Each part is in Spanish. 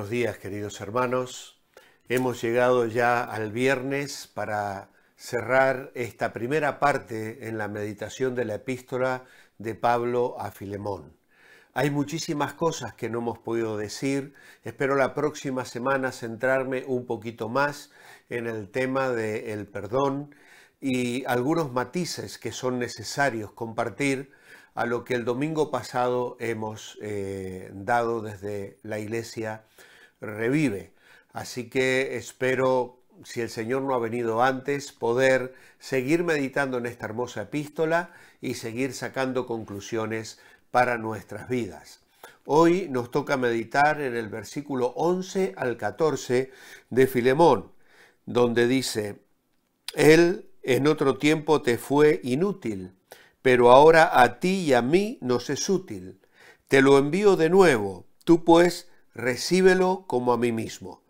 buenos días, queridos hermanos. Hemos llegado ya al viernes para cerrar esta primera parte en la meditación de la epístola de Pablo a Filemón. Hay muchísimas cosas que no hemos podido decir. Espero la próxima semana centrarme un poquito más en el tema del perdón y algunos matices que son necesarios compartir a lo que el domingo pasado hemos dado desde la Iglesia Revive. Así que espero, si el Señor no ha venido antes, poder seguir meditando en esta hermosa epístola y seguir sacando conclusiones para nuestras vidas. Hoy nos toca meditar en el versículo 11 al 14 de Filemón, donde dice: Él en otro tiempo te fue inútil, pero ahora a ti y a mí nos es útil. Te lo envío de nuevo, tú pues recíbelo como a mí mismo.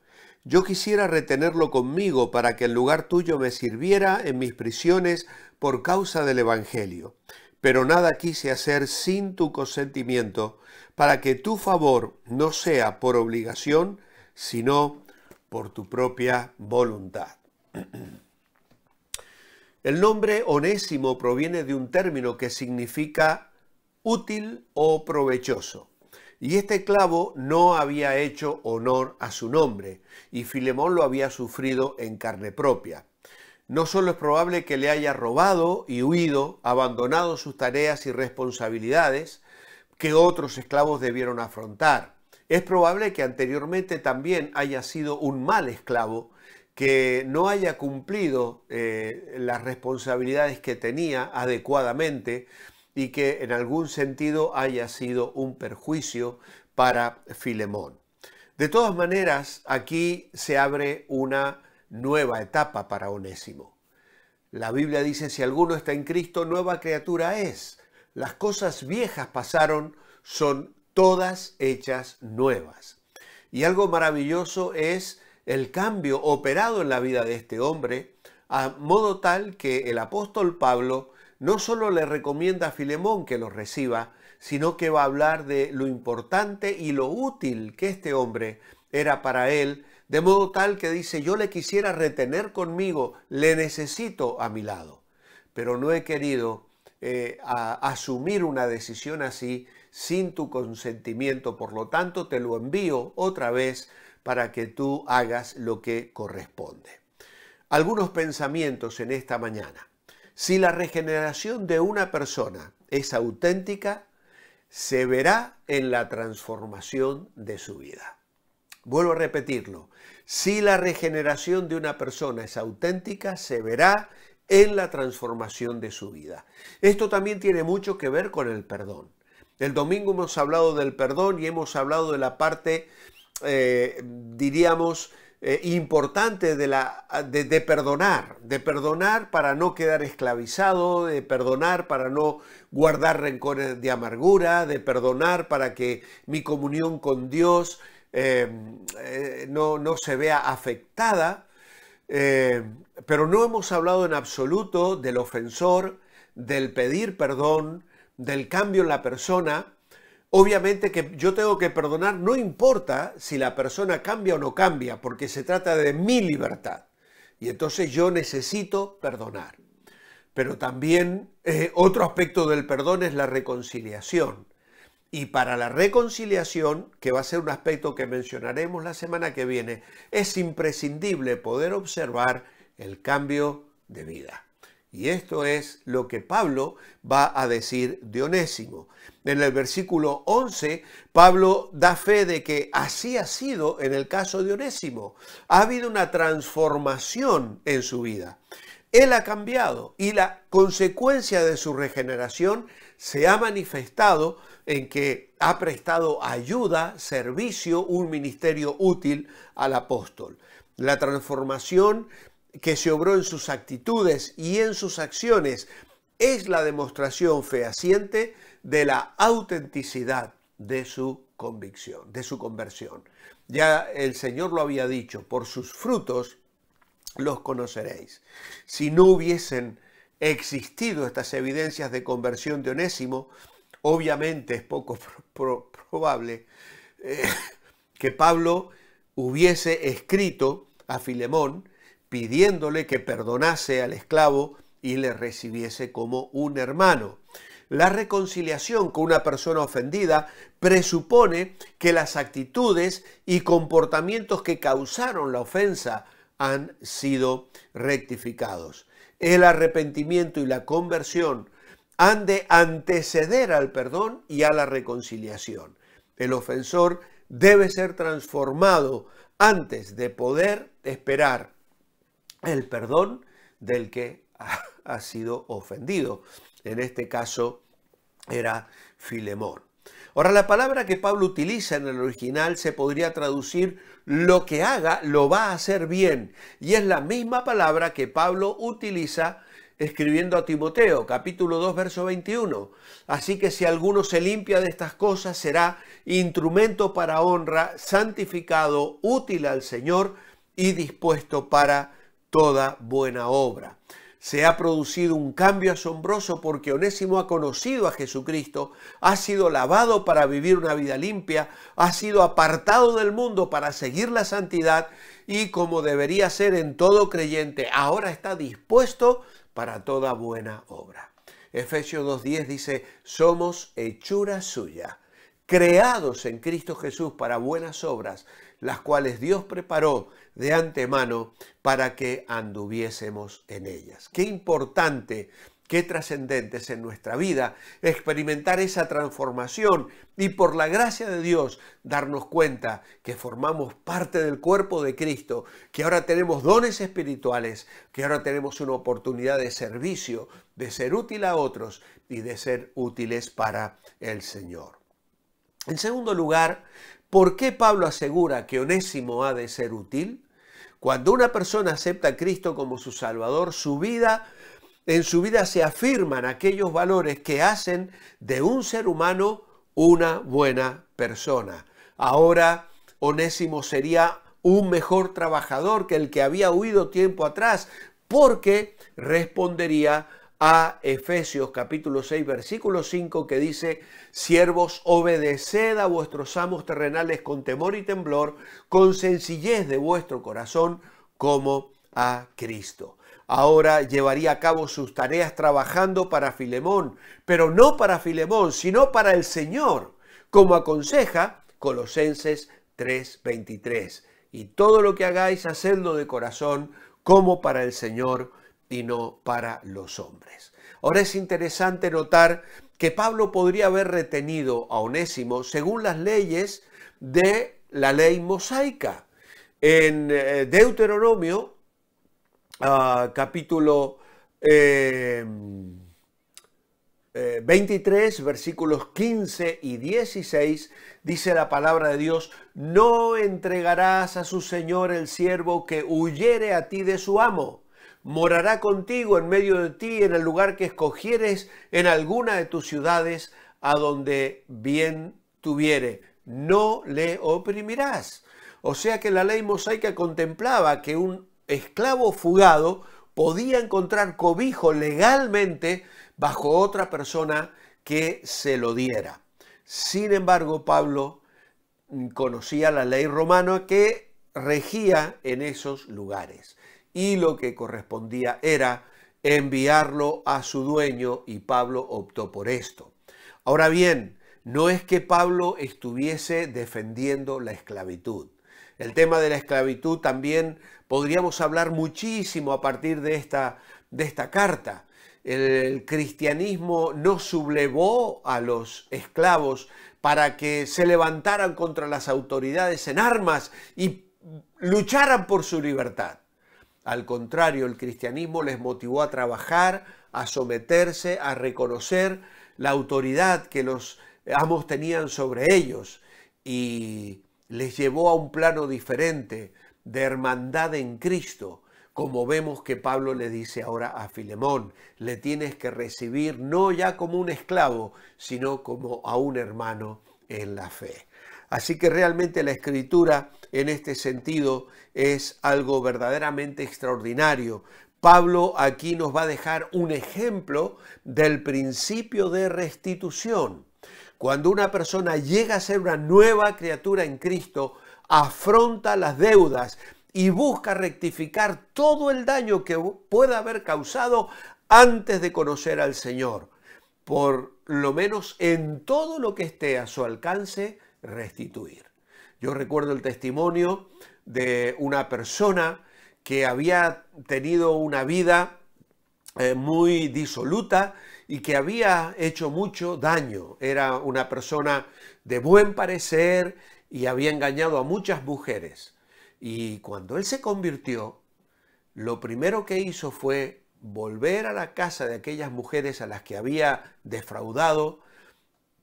Yo quisiera retenerlo conmigo para que en lugar tuyo me sirviera en mis prisiones por causa del Evangelio. Pero nada quise hacer sin tu consentimiento, para que tu favor no sea por obligación, sino por tu propia voluntad. El nombre Onésimo proviene de un término que significa útil o provechoso. Y este clavo no había hecho honor a su nombre, y Filemón lo había sufrido en carne propia. No solo es probable que le haya robado y huido, abandonado sus tareas y responsabilidades que otros esclavos debieron afrontar. Es probable que anteriormente también haya sido un mal esclavo, que no haya cumplido las responsabilidades que tenía adecuadamente y que en algún sentido haya sido un perjuicio para Filemón. De todas maneras, aquí se abre una nueva etapa para Onésimo. La Biblia dice: si alguno está en Cristo, nueva criatura es. Las cosas viejas pasaron, son todas hechas nuevas. Y algo maravilloso es el cambio operado en la vida de este hombre, a modo tal que el apóstol Pablo no solo le recomienda a Filemón que lo reciba, sino que va a hablar de lo importante y lo útil que este hombre era para él, de modo tal que dice: yo le quisiera retener conmigo, le necesito a mi lado, pero no he querido asumir una decisión así sin tu consentimiento, por lo tanto te lo envío otra vez para que tú hagas lo que corresponde. Algunos pensamientos en esta mañana. Si la regeneración de una persona es auténtica, se verá en la transformación de su vida. Vuelvo a repetirlo. Si la regeneración de una persona es auténtica, se verá en la transformación de su vida. Esto también tiene mucho que ver con el perdón. El domingo hemos hablado del perdón y hemos hablado de la parte importante de perdonar para no quedar esclavizado, de perdonar para no guardar rencores de amargura, de perdonar para que mi comunión con Dios no se vea afectada, pero no hemos hablado en absoluto del ofensor, del pedir perdón, del cambio en la persona. Obviamente que yo tengo que perdonar, no importa si la persona cambia o no cambia, porque se trata de mi libertad. Y entonces yo necesito perdonar. Pero también otro aspecto del perdón es la reconciliación. Y para la reconciliación, que va a ser un aspecto que mencionaremos la semana que viene, es imprescindible poder observar el cambio de vida. Y esto es lo que Pablo va a decir de Onésimo. En el versículo 11, Pablo da fe de que así ha sido en el caso de Onésimo. Ha habido una transformación en su vida. Él ha cambiado y la consecuencia de su regeneración se ha manifestado en que ha prestado ayuda, servicio, un ministerio útil al apóstol. La transformación que se obró en sus actitudes y en sus acciones es la demostración fehaciente de la autenticidad de su convicción, de su conversión. Ya el Señor lo había dicho: por sus frutos los conoceréis. Si no hubiesen existido estas evidencias de conversión de Onésimo, obviamente es poco probable que Pablo hubiese escrito a Filemón pidiéndole que perdonase al esclavo y le recibiese como un hermano. La reconciliación con una persona ofendida presupone que las actitudes y comportamientos que causaron la ofensa han sido rectificados. El arrepentimiento y la conversión han de anteceder al perdón y a la reconciliación. El ofensor debe ser transformado antes de poder esperar el perdón del que ha sido ofendido. En este caso era Filemón. Ahora, la palabra que Pablo utiliza en el original se podría traducir: lo que haga lo va a hacer bien. Y es la misma palabra que Pablo utiliza escribiendo a Timoteo, capítulo 2, verso 21. Así que si alguno se limpia de estas cosas, será instrumento para honra, santificado, útil al Señor y dispuesto para toda buena obra. Se ha producido un cambio asombroso porque Onésimo ha conocido a Jesucristo, ha sido lavado para vivir una vida limpia, ha sido apartado del mundo para seguir la santidad y, como debería ser en todo creyente, ahora está dispuesto para toda buena obra. Efesios 2:10 dice: somos hechura suya, creados en Cristo Jesús para buenas obras, las cuales Dios preparó de antemano para que anduviésemos en ellas. Qué importante, qué trascendente es en nuestra vida experimentar esa transformación y, por la gracia de Dios, darnos cuenta que formamos parte del cuerpo de Cristo, que ahora tenemos dones espirituales, que ahora tenemos una oportunidad de servicio, de ser útil a otros y de ser útiles para el Señor. En segundo lugar, ¿por qué Pablo asegura que Onésimo ha de ser útil? Cuando una persona acepta a Cristo como su Salvador, en su vida se afirman aquellos valores que hacen de un ser humano una buena persona. Ahora, Onésimo sería un mejor trabajador que el que había huido tiempo atrás, porque respondería a Efesios capítulo 6, versículo 5, que dice: siervos, obedeced a vuestros amos terrenales con temor y temblor, con sencillez de vuestro corazón, como a Cristo. Ahora llevaría a cabo sus tareas trabajando para Filemón, pero no para Filemón, sino para el Señor, como aconseja Colosenses 3:23. Y todo lo que hagáis, hacedlo de corazón, como para el Señor y no para los hombres. Ahora es interesante notar que Pablo podría haber retenido a Onésimo según las leyes de la ley mosaica. En Deuteronomio, capítulo 23, versículos 15 y 16, dice la palabra de Dios: no entregarás a su señor el siervo que huyere a ti de su amo. Morará contigo en medio de ti en el lugar que escogieres en alguna de tus ciudades, a donde bien tuviere. No le oprimirás. O sea que la ley mosaica contemplaba que un esclavo fugado podía encontrar cobijo legalmente bajo otra persona que se lo diera. Sin embargo, Pablo conocía la ley romana que regía en esos lugares, y lo que correspondía era enviarlo a su dueño, y Pablo optó por esto. Ahora bien, no es que Pablo estuviese defendiendo la esclavitud. El tema de la esclavitud también podríamos hablar muchísimo a partir de esta carta. El cristianismo no sublevó a los esclavos para que se levantaran contra las autoridades en armas y lucharan por su libertad. Al contrario, el cristianismo les motivó a trabajar, a someterse, a reconocer la autoridad que los amos tenían sobre ellos, y les llevó a un plano diferente de hermandad en Cristo, como vemos que Pablo le dice ahora a Filemón: le tienes que recibir no ya como un esclavo, sino como a un hermano en la fe. Así que realmente la Escritura en este sentido es algo verdaderamente extraordinario. Pablo aquí nos va a dejar un ejemplo del principio de restitución. Cuando una persona llega a ser una nueva criatura en Cristo, afronta las deudas y busca rectificar todo el daño que pueda haber causado antes de conocer al Señor. Por lo menos en todo lo que esté a su alcance, restituir. Yo recuerdo el testimonio de una persona que había tenido una vida muy disoluta y que había hecho mucho daño. Era una persona de buen parecer y había engañado a muchas mujeres. Y cuando él se convirtió, lo primero que hizo fue volver a la casa de aquellas mujeres a las que había defraudado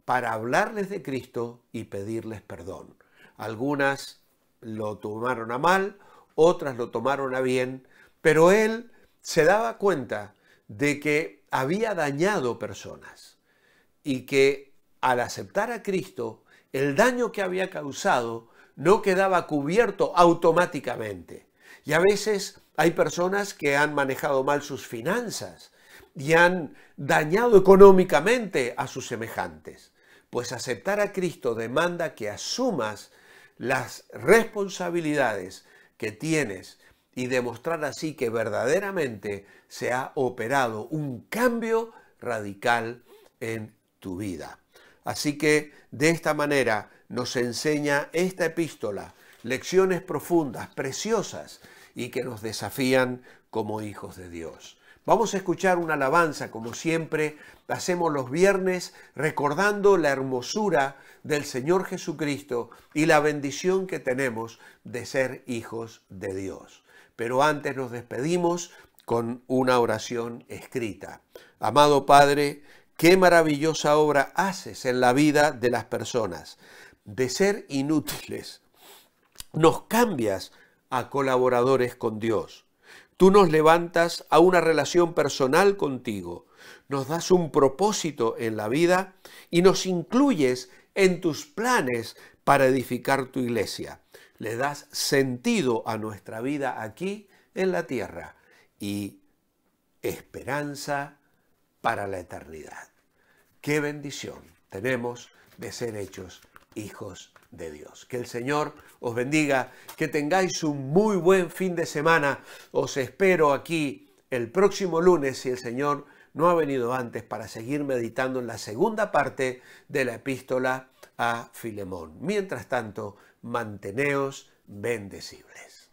para hablarles de Cristo y pedirles perdón. Algunas lo tomaron a mal, otras lo tomaron a bien, pero él se daba cuenta de que había dañado personas y que al aceptar a Cristo, el daño que había causado no quedaba cubierto automáticamente. Y a veces hay personas que han manejado mal sus finanzas y han dañado económicamente a sus semejantes. Pues aceptar a Cristo demanda que asumas las responsabilidades que tienes y demostrar así que verdaderamente se ha operado un cambio radical en tu vida. Así que de esta manera nos enseña esta epístola lecciones profundas, preciosas y que nos desafían como hijos de Dios. Vamos a escuchar una alabanza, como siempre hacemos los viernes, recordando la hermosura del Señor Jesucristo y la bendición que tenemos de ser hijos de Dios. Pero antes nos despedimos con una oración escrita. Amado Padre, qué maravillosa obra haces en la vida de las personas. De ser inútiles, nos cambias a colaboradores con Dios. Tú nos levantas a una relación personal contigo, nos das un propósito en la vida y nos incluyes en tus planes para edificar tu iglesia. Le das sentido a nuestra vida aquí en la tierra y esperanza para la eternidad. Qué bendición tenemos de ser hechos hijos de Dios. Que el Señor os bendiga, que tengáis un muy buen fin de semana. Os espero aquí el próximo lunes, si el Señor no ha venido antes, para seguir meditando en la segunda parte de la epístola a Filemón. Mientras tanto, manteneos bendecibles.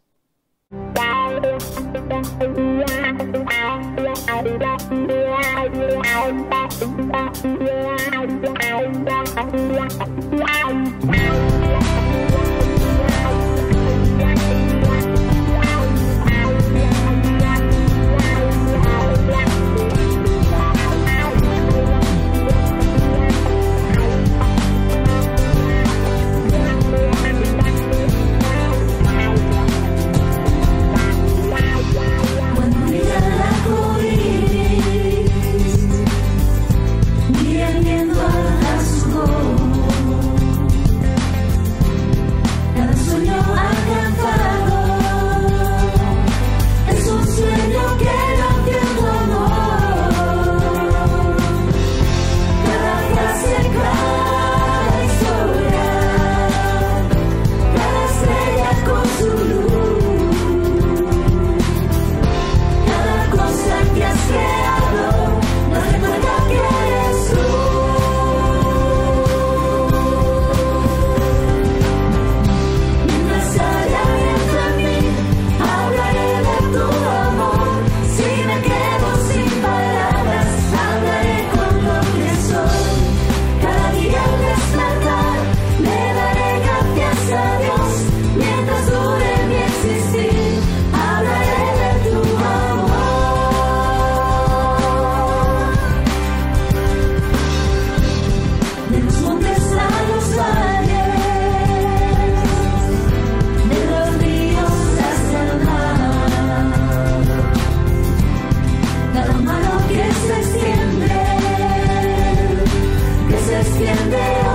que se extiende